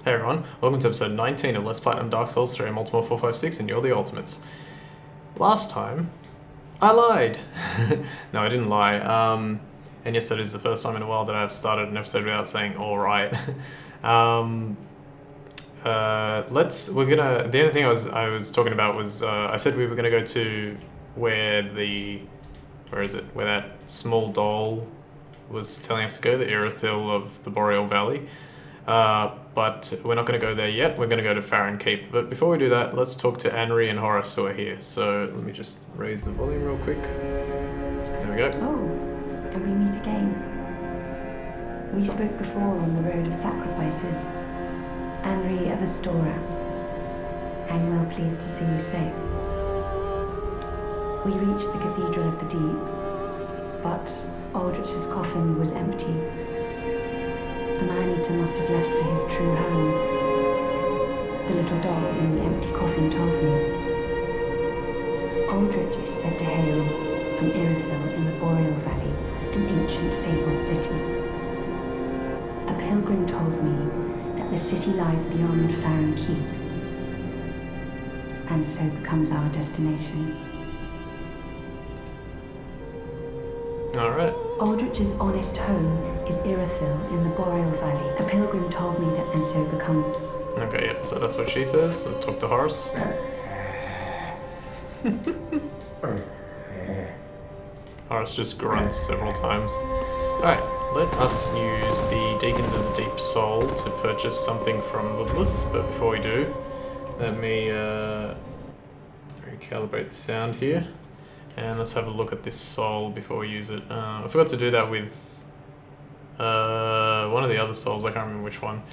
Hey everyone, welcome to episode 19 of Let's Platinum Dark Souls 3 Multiple 456 and you're the Ultimates. Last time, I lied! No, I didn't lie. And yes, that is the first time in a while that I've started an episode without saying alright. The only thing I was talking about was, I said we were going to go to where that small doll was telling us to go, the Irithyll of the Boreal Valley. But we're not going to go there yet, we're going to go to Farron Keep. But before we do that, let's talk to Anri and Horace who are here. So let me just raise the volume real quick. There we go. Oh, and we meet again. We spoke before on the road of sacrifices. Anri of Astora. I'm well pleased to see you safe. We reached the Cathedral of the Deep, but Aldrich's coffin was empty. The man-eater must have left for his true home. The little doll in the empty coffin told me. Aldrich is said to hail from Irithyll in the Boreal Valley, an ancient fabled city. A pilgrim told me that the city lies beyond Farron Keep, and so becomes our destination. Alright. Aldrich's honest home is Irithyll in the Boreal Valley. A pilgrim told me that, and so becomes... Okay, yeah, so that's what she says. Let's talk to Horace. Horace just grunts several times. Alright, let us use the Deacons of the Deep Soul to purchase something from Lilith, but before we do, let me recalibrate the sound here. And let's have a look at this soul before we use it. I forgot to do that with one of the other souls, I can't remember which one.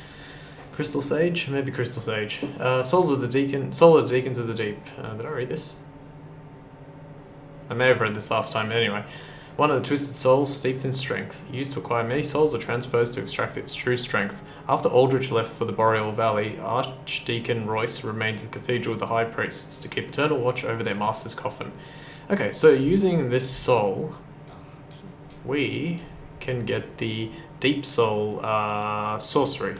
Crystal Sage? Maybe Crystal Sage. Soul of the Deacons of the Deep. Did I read this? I may have read this last time, anyway. One of the twisted souls steeped in strength, used to acquire many souls or transposed to extract its true strength. After Aldrich left for the Boreal Valley, Archdeacon Royce remained in the Cathedral with the High Priests to keep eternal watch over their master's coffin. Okay, so using this soul, we can get the Deep Soul sorcery.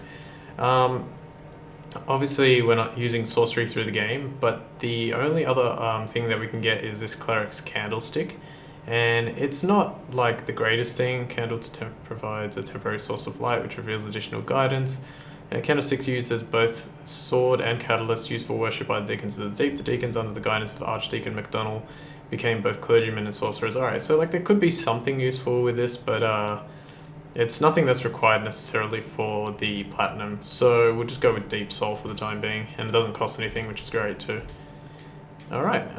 Obviously, we're not using sorcery through the game, but the only other thing that we can get is this Cleric's Candlestick. And it's not like the greatest thing. Candlestick provides a temporary source of light, which reveals additional guidance. Candlesticks used as both sword and catalyst, used for worship by the Deacons of the Deep. The Deacons, under the guidance of Archdeacon MacDonald, became both clergymen and sorcerers. Alright, so like there could be something useful with this, but it's nothing that's required necessarily for the platinum. So we'll just go with Deep Soul for the time being, and it doesn't cost anything, which is great too. Alright,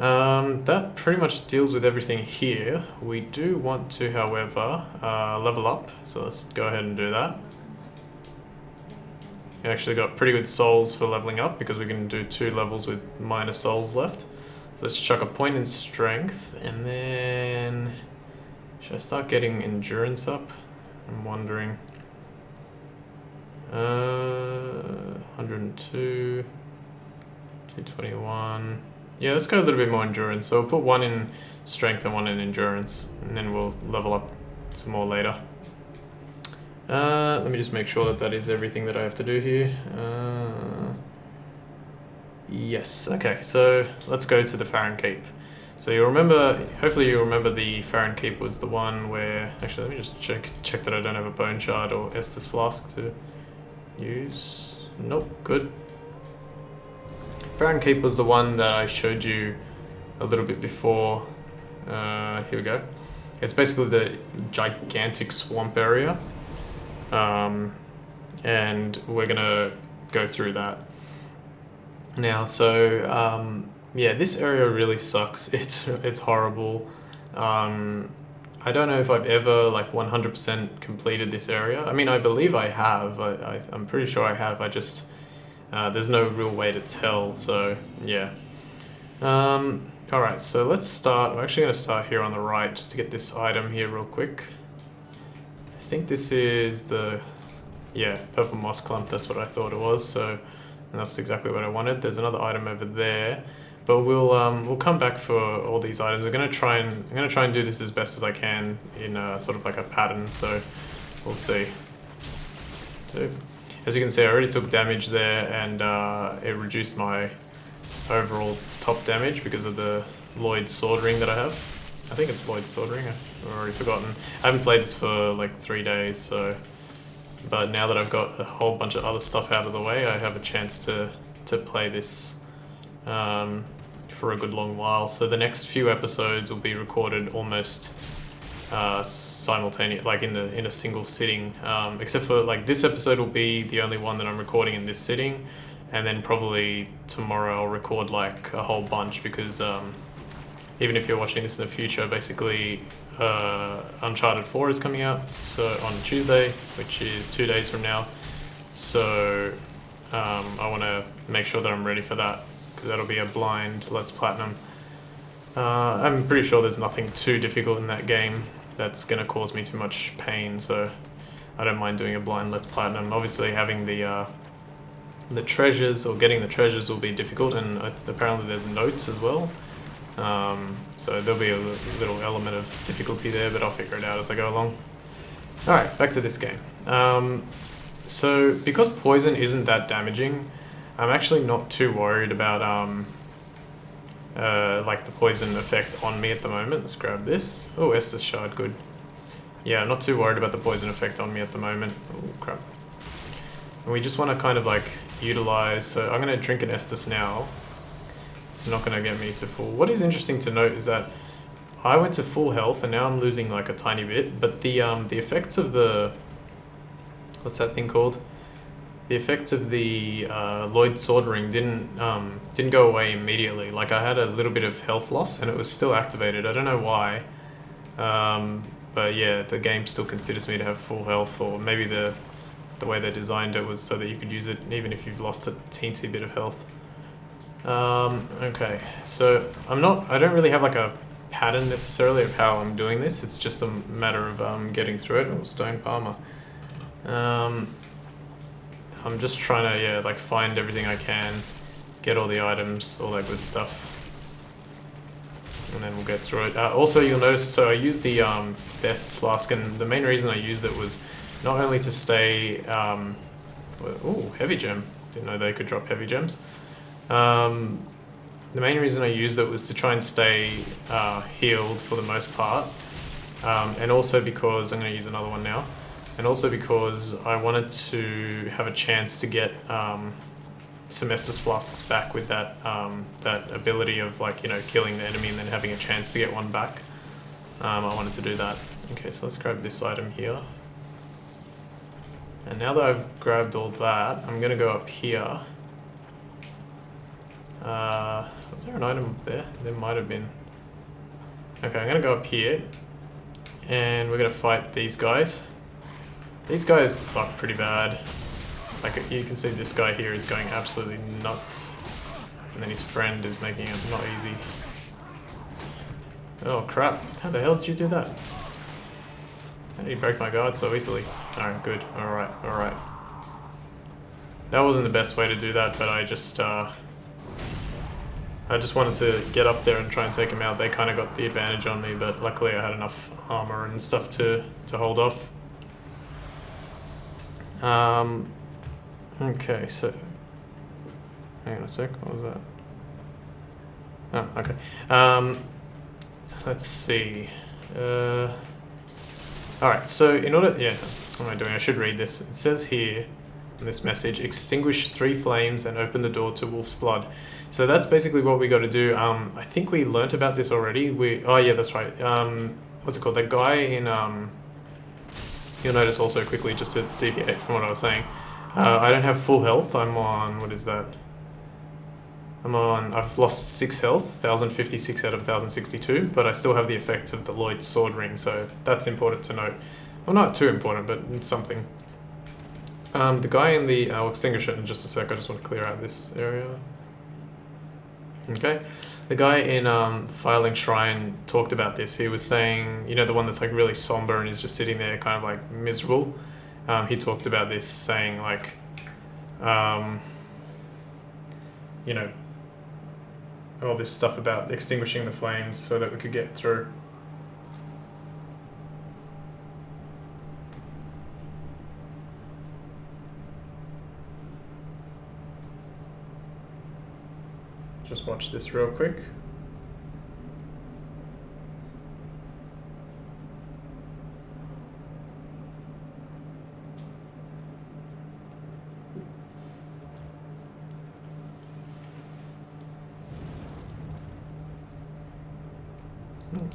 that pretty much deals with everything here. We do want to, however, level up, so let's go ahead and do that. We actually got pretty good souls for leveling up because we can do 2 levels with minor souls left. So let's chuck a point in strength, and then should I start getting endurance up? I'm wondering. 102, 221. Yeah, let's go a little bit more endurance. So we'll put 1 in strength and 1 in endurance, and then we'll level up some more later. Let me just make sure that is everything that I have to do here. Yes, okay, so let's go to the Farron Keep. So you'll remember, hopefully you remember the Farron Keep was the one where, actually let me just check that I don't have a bone shard or Estus flask to use. Nope, good. Farron Keep was the one that I showed you a little bit before. Here we go. It's basically the gigantic swamp area. And we're gonna go through that. Now, so, yeah, this area really sucks. It's horrible. I don't know if I've ever, like, 100% completed this area. I mean, I believe I have. I'm pretty sure I have. I just, there's no real way to tell, so, yeah. Alright, so let's start. I'm actually going to start here on the right just to get this item here real quick. I think this is the, yeah, purple moss clump. That's what I thought it was, so... And that's exactly what I wanted. There's another item over there, but we'll come back for all these items. I'm gonna try and do this as best as I can in sort of like a pattern. So we'll see. as you can see, I already took damage there, and it reduced my overall top damage because of the Lloyd sword ring that I have. I think it's Lloyd sword ring, I've already forgotten. I haven't played this for like 3 days, so... But now that I've got a whole bunch of other stuff out of the way, I have a chance to play this for a good long while. So the next few episodes will be recorded almost simultaneous, like in a single sitting, except for like this episode will be the only one that I'm recording in this sitting, and then probably tomorrow I'll record like a whole bunch, because even if you're watching this in the future, basically Uncharted 4 is coming out on Tuesday, which is 2 days from now. So I want to make sure that I'm ready for that, because that'll be a blind Let's Platinum. I'm pretty sure there's nothing too difficult in that game that's going to cause me too much pain, so I don't mind doing a blind Let's Platinum. Obviously having the treasures, or getting the treasures, will be difficult, and apparently there's notes as well. So there'll be a little element of difficulty there, but I'll figure it out as I go along. Alright, back to this game. So because poison isn't that damaging, I'm actually not too worried about like the poison effect on me at the moment. Let's grab this. Oh, Estus shard, good. Yeah, I'm not too worried about the poison effect on me at the moment. Oh, crap. And we just want to kind of like utilize, so I'm going to drink an Estus now. It's not going to get me to full. What is interesting to note is that I went to full health and now I'm losing like a tiny bit, but the effects of the, what's that thing called? The effects of the Lloyd sword ring didn't go away immediately. Like I had a little bit of health loss and it was still activated. I don't know why, but yeah, the game still considers me to have full health, or maybe the way they designed it was so that you could use it even if you've lost a teensy bit of health. Okay, so I don't really have like a pattern necessarily of how I'm doing this. It's just a matter of getting through it. Oh, stone palmer. I'm just trying to, yeah, like find everything I can, get all the items, all that good stuff, and then we'll get through it. Also, you'll notice, so I used the Estus flask, and the main reason I used it was not only to stay, oh, heavy gem. Didn't know they could drop heavy gems. The main reason I used it was to try and stay healed for the most part, and also because, I'm going to use another one now, and also because I wanted to have a chance to get some Estus flasks back with that that ability of, like, you know, killing the enemy and then having a chance to get one back. I wanted to do that. Okay, so let's grab this item here. And now that I've grabbed all that, I'm going to go up here. Was there an item up there? There might have been. Okay, I'm going to go up here. And we're going to fight these guys. These guys suck pretty bad. Like, you can see this guy here is going absolutely nuts. And then his friend is making it not easy. Oh crap, how the hell did you do that? How did he break my guard so easily? Alright, good. Alright, alright. That wasn't the best way to do that, but I just wanted to get up there and try and take him out. They kind of got the advantage on me, but luckily I had enough armor and stuff to hold off. Okay, so... Hang on a sec, what was that? Oh, okay. Let's see. Alright, so in order... Yeah, what am I doing? I should read this. It says here, in this message, extinguish 3 flames and open the door to Wolf's Blood. So that's basically what we got to do. I think we learnt about this already. Oh yeah, that's right. What's it called? That guy in... You'll notice also quickly, just to deviate from what I was saying, I don't have full health. I'm on... What is that? I've lost 6 health, 1056 out of 1062, but I still have the effects of the Lloyd sword ring, so that's important to note. Well, not too important, but it's something. The guy in the... I'll extinguish it in just a sec. I just want to clear out this area. Okay. The guy in Filing Shrine talked about this. He was saying, you know, the one that's like really somber and is just sitting there kind of like miserable. He talked about this, saying like, you know, all this stuff about extinguishing the flames so that we could get through. Just watch this real quick.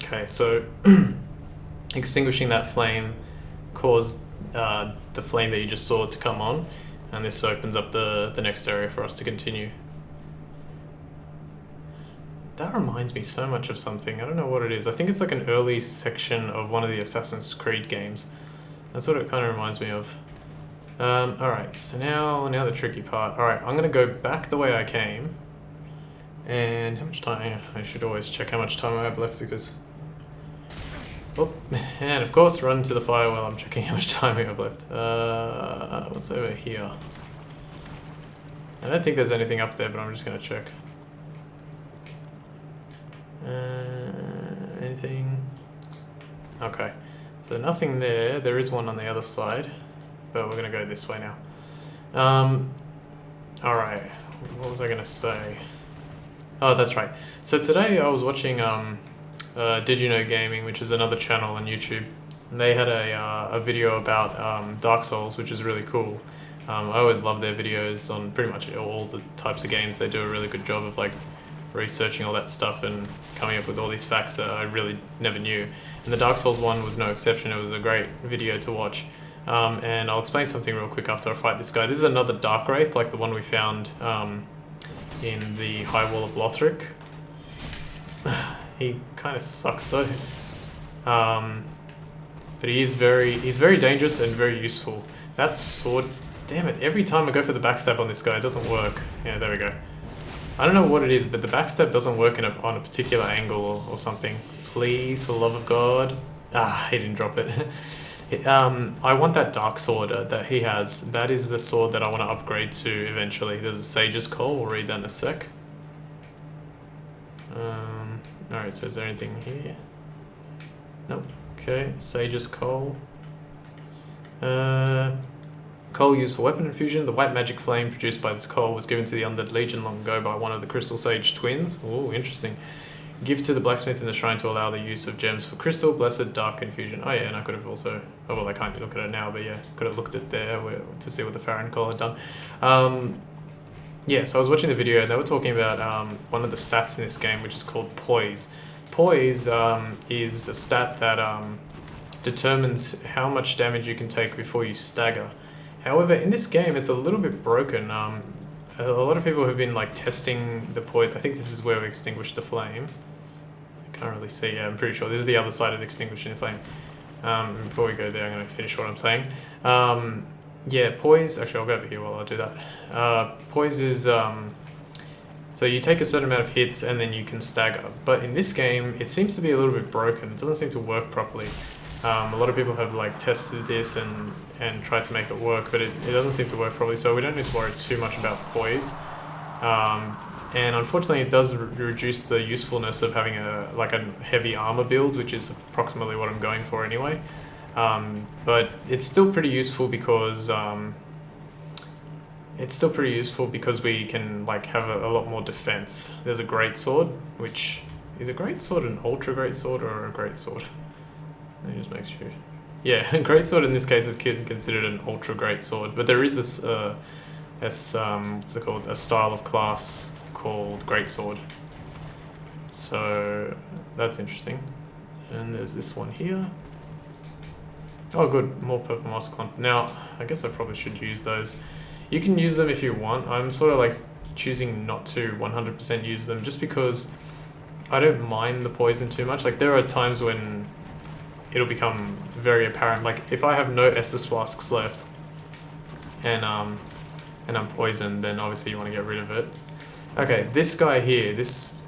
Okay, so extinguishing that flame caused the flame that you just saw to come on, and this opens up the next area for us to continue. That reminds me so much of something. I don't know what it is. I think it's like an early section of one of the Assassin's Creed games. That's what it kind of reminds me of. Alright, so now the tricky part. Alright, I'm going to go back the way I came. And how much time? I should always check how much time I have left because... Oh, and of course run to the fire while I'm checking how much time we have left. What's over here? I don't think there's anything up there, but I'm just going to check. Anything? Okay, so nothing there. There is one on the other side, but we're gonna go this way now. Alright, what was I gonna say? Oh, that's right. So today I was watching Did You Know Gaming, which is another channel on YouTube, and they had a video about Dark Souls, which is really cool. I always love their videos on pretty much all the types of games. They do a really good job of like researching all that stuff and coming up with all these facts that I really never knew. And the Dark Souls one was no exception. It was a great video to watch. And I'll explain something real quick after I fight this guy. This is another Dark Wraith, like the one we found in the High Wall of Lothric. He kind of sucks though. But he's very dangerous and very useful. That sword, damn it, every time I go for the backstab on this guy, it doesn't work. Yeah, there we go. I don't know what it is, but the backstab doesn't work on a particular angle or something. Please, for the love of God. Ah, he didn't drop it. I want that dark sword that he has. That is the sword that I want to upgrade to eventually. There's a Sage's Call. We'll read that in a sec. Alright, so is there anything here? Nope. Okay, Sage's Call. Coal used for weapon infusion. The white magic flame produced by this coal was given to the Undead Legion long ago by one of the Crystal Sage twins. Oh, interesting. Give to the blacksmith in the shrine to allow the use of gems for crystal, blessed, dark infusion. Oh yeah, and I could have also... Oh well, I can't look at it now, but yeah, could have looked at there to see what the Farron coal had done. Yeah, so I was watching the video and they were talking about one of the stats in this game, which is called Poise. Poise is a stat that determines how much damage you can take before you stagger. However, in this game, it's a little bit broken. A lot of people have been like testing the poise. I think this is where we extinguished the flame. I can't really see. Yeah, I'm pretty sure this is the other side of extinguishing the flame. Before we go there, I'm going to finish what I'm saying. Yeah, poise. Actually, I'll go over here while I do that. Poise is so you take a certain amount of hits and then you can stagger. But in this game, it seems to be a little bit broken. It doesn't seem to work properly. A lot of people have like tested this and tried to make it work, but it doesn't seem to work properly, so we don't need to worry too much about poise. And unfortunately it does reduce the usefulness of having a heavy armor build, which is approximately what I'm going for anyway. But it's still pretty useful because we can like have a lot more defense. There's a greatsword, which is a greatsword an ultra greatsword or a greatsword? Let me just make sure. Yeah, greatsword in this case is considered an ultra greatsword, but there is this what's it called? A style of class called greatsword. So that's interesting. And there's this one here. Oh, good, more purple moss clump. Now, I guess I probably should use those. You can use them if you want. I'm sort of like choosing not to 100% use them just because I don't mind the poison too much. Like there are times when it'll become very apparent. Like if I have no Estus flasks left and I'm poisoned, then obviously you want to get rid of it. Okay, this guy here, this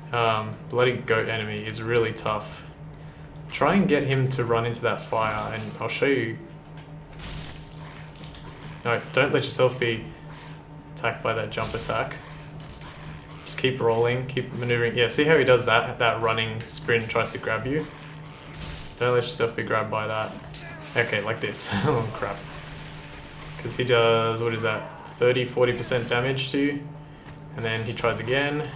bloody goat enemy is really tough. Try and get him to run into that fire and I'll show you. No, don't let yourself be attacked by that jump attack. Just keep rolling, keep maneuvering. Yeah, see how he does that running sprint, tries to grab you? Don't let yourself be grabbed by that. Okay, like this. Oh crap. Because he does, what is that, 30-40% damage to you. And then he tries again.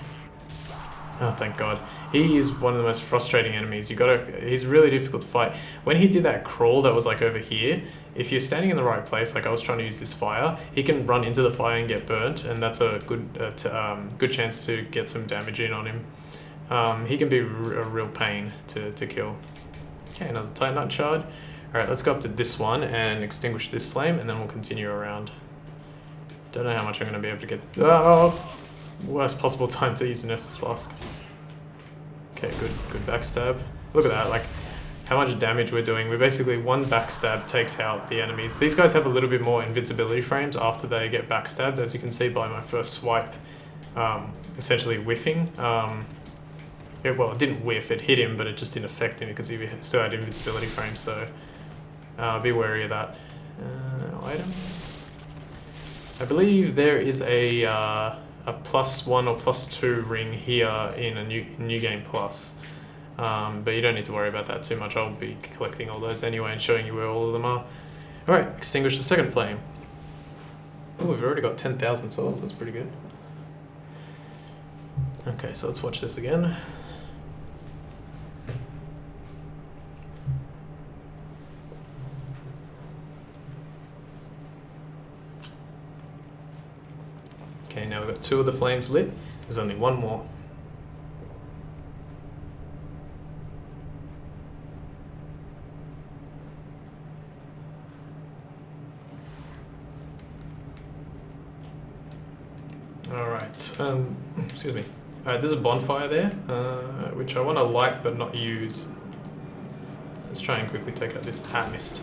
Oh, thank God. He is one of the most frustrating enemies. He's really difficult to fight. When he did that crawl that was like over here, if you're standing in the right place, like I was trying to use this fire, he can run into the fire and get burnt, and that's a good chance to get some damage in on him. He can be a real pain to kill. Okay, another Titanite shard. Alright, let's go up to this one and extinguish this flame, and then we'll continue around. Don't know how much I'm going to be able to get. Oh! Worst possible time to use an Estus Flask. Okay, good backstab. Look at that, like how much damage we're doing. We're basically one backstab takes out the enemies. These guys have a little bit more invincibility frames after they get backstabbed, as you can see by my first swipe, essentially whiffing. Well, it didn't whiff, it hit him, but it just didn't affect him because he still had invincibility frames, so be wary of that. Item. I believe there is a +1 or +2 ring here in a new game plus, but you don't need to worry about that too much. I'll be collecting all those anyway and showing you where all of them are. Alright, extinguish the second flame. Oh, we've already got 10,000 souls, that's pretty good. Okay, so let's watch this again. Okay, now we've got 2 of the flames lit. There's only 1 more. Alright, excuse me. Alright, there's a bonfire there, which I want to light but not use. Let's try and quickly take out this mist.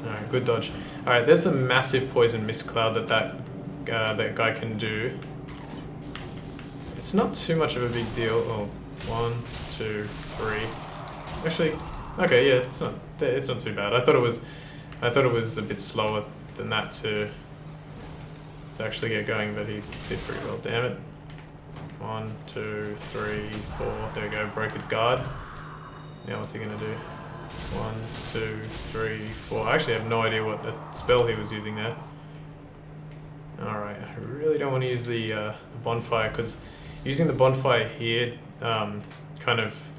Alright, good dodge. Alright, there's a massive poison mist cloud that guy can do. It's not too much of a big deal. Oh, 1, 2, 3. Actually, okay, yeah, it's not too bad. I thought it was a bit slower than that to actually get going, but he did pretty well. Damn it. 1, 2, 3, 4. There we go. Broke his guard. Now what's he gonna do? 1, 2, 3, 4. I actually have no idea what spell he was using there. Alright, I really don't want to use the bonfire, because using the bonfire here, kind of,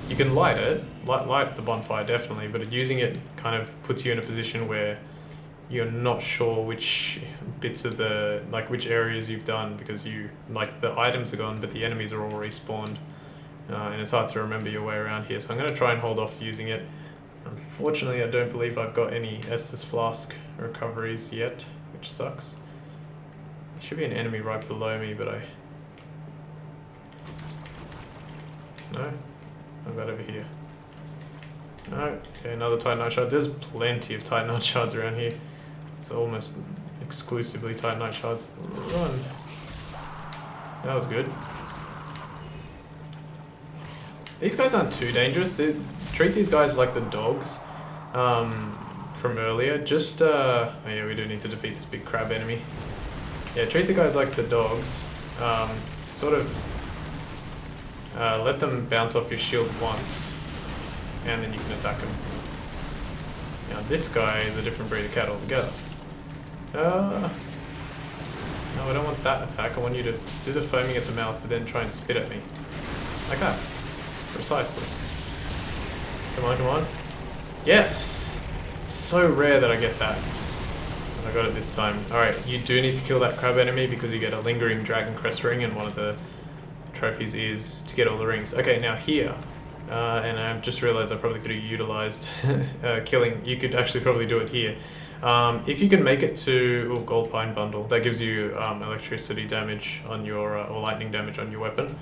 you can light it, light the bonfire definitely, but using it kind of puts you in a position where you're not sure which bits of which areas you've done, because the items are gone, but the enemies are all respawned, and it's hard to remember your way around here, so I'm going to try and hold off using it. Unfortunately, I don't believe I've got any Estus Flask recoveries yet, which sucks. There should be an enemy right below me, but no? I've got over here. No? Okay, another Titanite shard. There's plenty of Titanite shards around here. It's almost exclusively Titanite shards. Run! That was good. These guys aren't too dangerous. Treat these guys like the dogs from earlier. Just, oh yeah, we do need to defeat this big crab enemy. Yeah, treat the guys like the dogs. Sort of let them bounce off your shield once, and then you can attack them. Now this guy is a different breed of cat altogether. No, I don't want that attack. I want you to do the foaming at the mouth, but then try and spit at me. Like that. Precisely. Come on, come on. Yes! It's so rare that I get that. I got it this time. Alright, you do need to kill that crab enemy because you get a lingering dragon crest ring, and one of the trophies is to get all the rings. Okay, now here, and I just realized I probably could have utilized killing. You could actually probably do it here. If you can make it to gold pine bundle, that gives you electricity damage on your, or lightning damage on your weapon.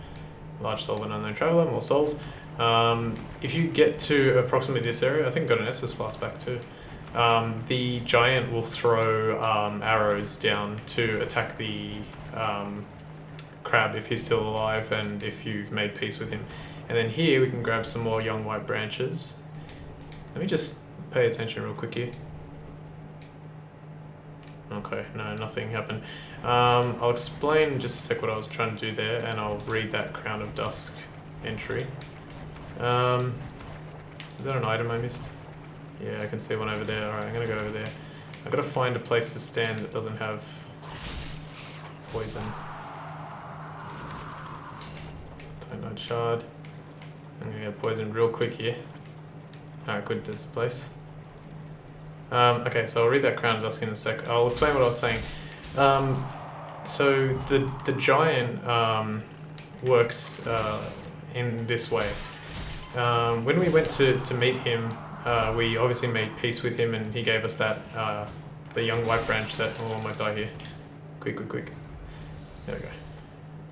Large soul and unknown traveler, more souls. If you get to approximately this area, I think I got an Estus Flask back too. The giant will throw arrows down to attack the crab if he's still alive and if you've made peace with him. And then here we can grab some more young white branches. Let me just pay attention real quick here. Okay, no, nothing happened. I'll explain in just a sec what I was trying to do there, and I'll read that Crown of Dusk entry. Is that an item I missed? Yeah, I can see one over there. Alright, I'm gonna go over there. I've got to find a place to stand that doesn't have poison. Cyanide shard. I'm gonna get poisoned real quick here. Alright, good, there's the place. Okay, so I'll read that crown dusk in a sec. I'll explain what I was saying. So the giant works in this way. When we went to meet him, we obviously made peace with him, and he gave us that the young white branch that I might die here. Quick. There we go.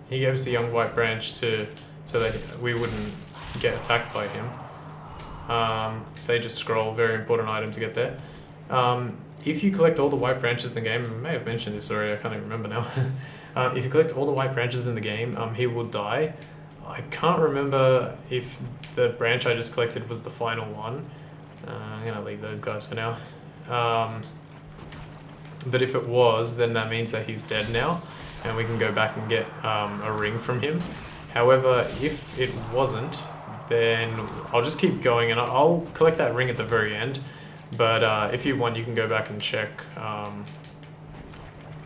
He gave us the young white branch so that we wouldn't get attacked by him. Sage a scroll, very important item to get there. If you collect all the white branches in the game, I may have mentioned this already, I can't even remember now. If you collect all the white branches in the game, he will die. I can't remember if the branch I just collected was the final one. I'm going to leave those guys for now. But if it was, then that means that he's dead now, and we can go back and get a ring from him. However, if it wasn't, then I'll just keep going, and I'll collect that ring at the very end. But if you want, you can go back and check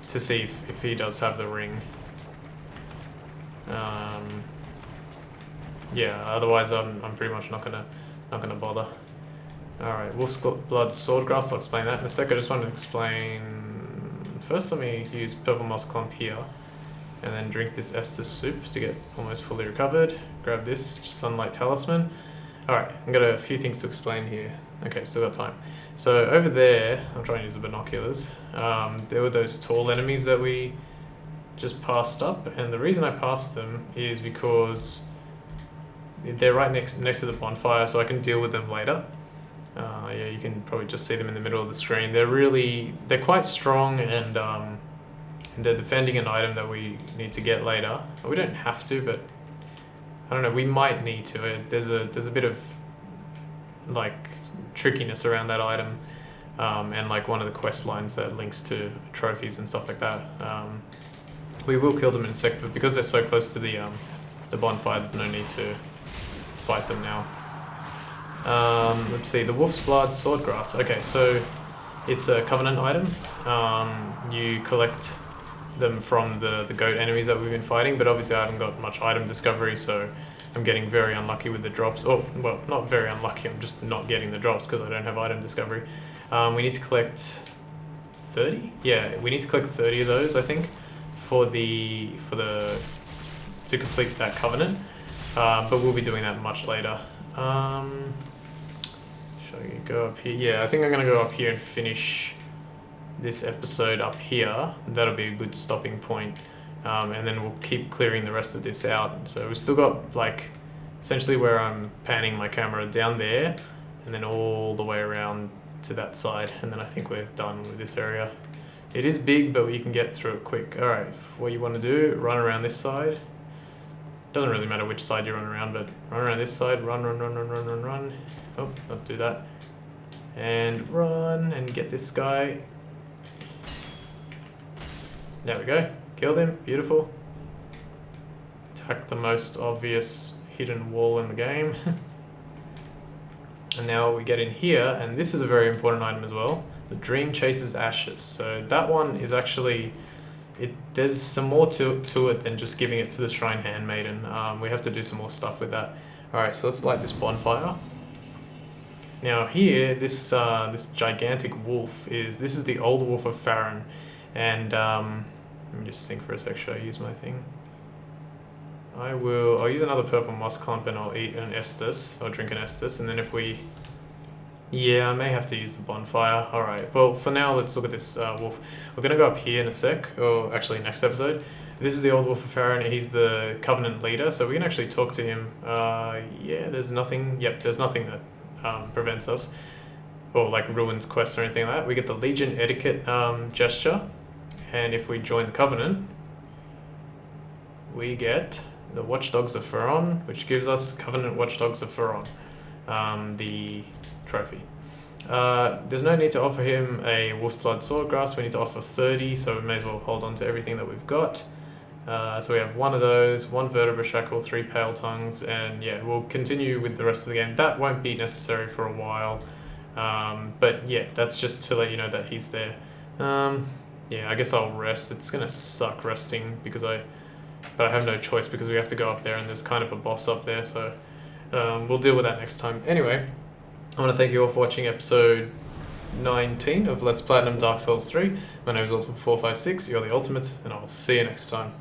to see if he does have the ring. Yeah, otherwise I'm pretty much not gonna bother. Alright, Wolf's Blood Swordgrass, I'll explain that in a sec. I just want to explain... First let me use Purple Moss Clump here, and then drink this Estus soup to get almost fully recovered. Grab this Sunlight Talisman. Alright, I've got a few things to explain here. Okay, still got time. So over there, I'll try and use the binoculars. There were those tall enemies that we just passed up, and the reason I passed them is because they're right next to the bonfire, so I can deal with them later. Yeah, you can probably just see them in the middle of the screen. They're quite strong, and they're defending an item that we need to get later. We don't have to, but I don't know, we might need to. There's a bit of like trickiness around that item, and like one of the quest lines that links to trophies and stuff like that. We will kill them in a sec, but because they're so close to the bonfire, there's no need to fight them now. Let's see, the Wolf's Blood Swordgrass. Okay, so it's a Covenant item. You collect them from the goat enemies that we've been fighting, but obviously I haven't got much item discovery, so I'm getting very unlucky with the drops. Oh, well, not very unlucky, I'm just not getting the drops because I don't have item discovery. We need to collect 30? Yeah, we need to collect 30 of those, I think, to complete that Covenant. But we'll be doing that much later. Shall we go up here? Yeah, I think I'm going to go up here and finish this episode up here. That'll be a good stopping point. And then we'll keep clearing the rest of this out. So we've still got like essentially where I'm panning my camera down there and then all the way around to that side. And then I think we're done with this area. It is big, but we can get through it quick. All right, what you want to do, run around this side. Doesn't really matter which side you run around, but run around this side, run. Oh, don't do that. And run and get this guy. There we go. Killed him. Beautiful. Attack the most obvious hidden wall in the game. And now we get in here, and this is a very important item as well. The Dream Chaser's Ashes. So that one is actually... there's some more to it than just giving it to the Shrine Handmaiden. We have to do some more stuff with that. Alright, so let's light this bonfire. Now here, this gigantic wolf this is the old wolf of Farron. And let me just think for a sec, should I use my thing? I'll use another purple moss clump and I'll eat an Estus, or drink an Estus, and then if we... Yeah, I may have to use the bonfire. Alright, well, for now, let's look at this wolf. We're going to go up here in a sec, or actually next episode. This is the old wolf of Farron. He's the Covenant leader, so we can actually talk to him. Yeah, there's nothing... Yep, there's nothing that prevents us, or like ruins quests or anything like that. We get the Legion Etiquette gesture, and if we join the Covenant, we get the Watchdogs of Farron, which gives us Covenant Watchdogs of Farron, the trophy. There's no need to offer him a Wolf's Blood Swordgrass. We need to offer 30, so we may as well hold on to everything that we've got. So we have one of those, one Vertebra Shackle, 3 Pale Tongues, and yeah, we'll continue with the rest of the game. That won't be necessary for a while, but yeah, that's just to let you know that he's there. Yeah, I guess I'll rest. It's gonna suck resting because I but I have no choice because we have to go up there and there's kind of a boss up there, so we'll deal with that next time. Anyway, I want to thank you all for watching episode 19 of Let's Platinum Dark Souls 3. My name is Ultimate456, you're the Ultimates, and I will see you next time.